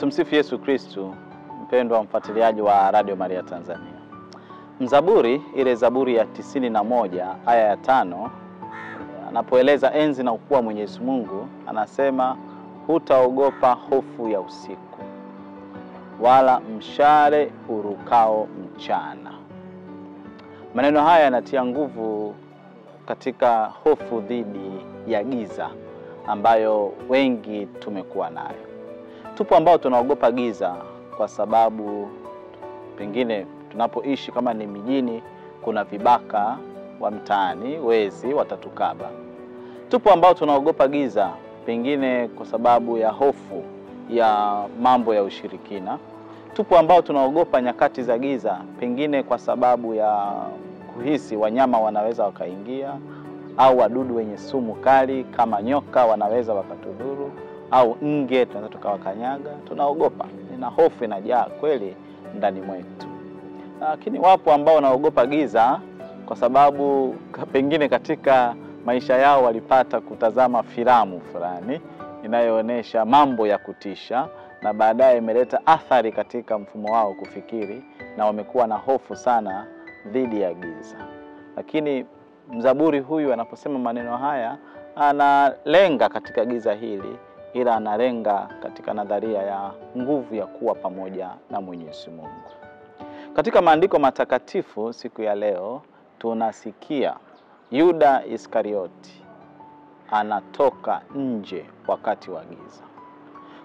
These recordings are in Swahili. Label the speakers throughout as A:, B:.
A: Tumsifu Yesu Kristu. Mpendwa mfuatiliaji wa Radio Maria Tanzania. Mzaburi, ile Zaburi ya 91 aya ya 5, anapoeleza enzi na ukuu wa Mwenyezi Mungu, anasema hutaogopa hofu ya usiku, wala mshale urukao mchana. Maneno haya yanatia nguvu katika hofu dhidi ya giza ambayo wengi tumekuwa nayo. Tupo ambao tunaogopa giza kwa sababu pengine tunapoishi kama ni mijini, kuna vibaka wa mtaani, wezi watatukaba. Tupo ambao tunaogopa giza pengine kwa sababu ya hofu ya mambo ya ushirikina. Tupo ambao tunaogopa nyakati za giza pengine kwa sababu ya kuhisi wanyama wanaweza wakaingia, au wadudu wenye sumu kali kama nyoka wanaweza wakatudhuru, au nge tunaweza tukawakanyaga. Tunaogopa, na hofu inajaa kweli ndani mwetu. Lakini wapo ambao wanaogopa giza kwa sababu pengine katika maisha yao walipata kutazama filamu fulani inayoonesha mambo ya kutisha, na baadaye imeleta athari katika mfumo wao kufikiri, na wamekuwa na hofu sana dhidi ya giza. Lakini mzaburi huyu anaposema maneno haya, analenga katika giza hili, ila analenga katika nadharia ya nguvu ya kuwa pamoja na Mwenyezi Mungu. Katika maandiko matakatifu siku ya leo tunasikia Yuda Iskarioti anatoka nje wakati wa giza.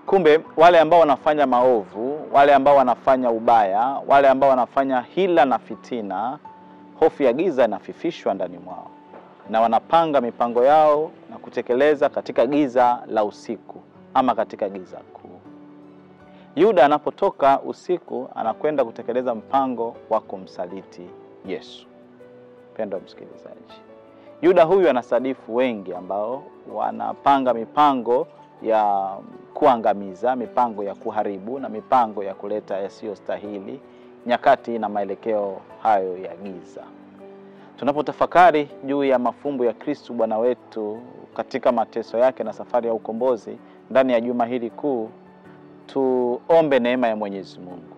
A: Kumbe wale ambao wanafanya maovu, wale ambao wanafanya ubaya, wale ambao wanafanya hila na fitina, hofu ya giza inafifishwa ndani mwao, na wanapanga mipango yao na kutekeleza katika giza la usiku ama katika giza kuu. Yuda anapotoka usiku anakwenda kutekeleza mpango wa kumsaliti Yesu. Mpendwa msikilizaji, Yuda huyu anasadifu wengi ambao wanapanga mipango ya kuangamiza, mipango ya kuharibu na mipango ya kuleta yasiyostahili nyakati na maelekeo hayo ya giza. Tunapotafakari juu ya mafumbo ya Kristo Bwana wetu katika mateso yake na safari ya ukombozi ndani ya juma hili kuu, tuombe neema ya Mwenyezi Mungu.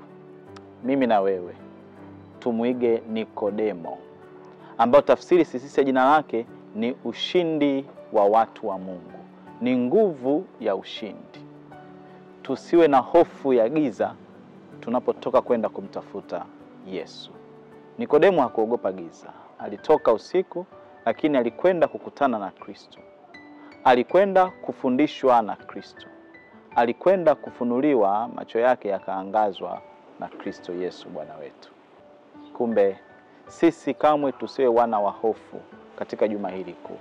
A: Mimi na wewe tumuige Nikodemo, ambao tafsiri sisi jina lake ni ushindi wa watu wa Mungu, ni nguvu ya ushindi. Tusiwe na hofu ya giza tunapotoka kwenda kumtafuta Yesu. Nikodemo hakuogopa giza. Alitoka usiku, lakini alikwenda kukutana na Kristo. Alikwenda kufundishwa na Kristo. Alikwenda kufunuliwa, macho yake yakaangazwa na Kristo Yesu Bwana wetu. Kumbe sisi kamwe tusiwe wana wa hofu katika juma hili kuu.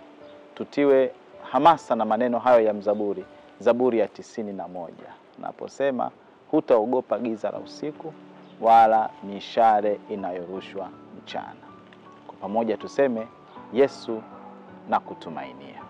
A: Tutiwe hamasa na maneno hayo ya mzaburi, Zaburi ya 91, naposema hutaogopa giza la usiku, wala mishale inayorushwa mchana. Kwa pamoja tuseme Yesu na kutumainia.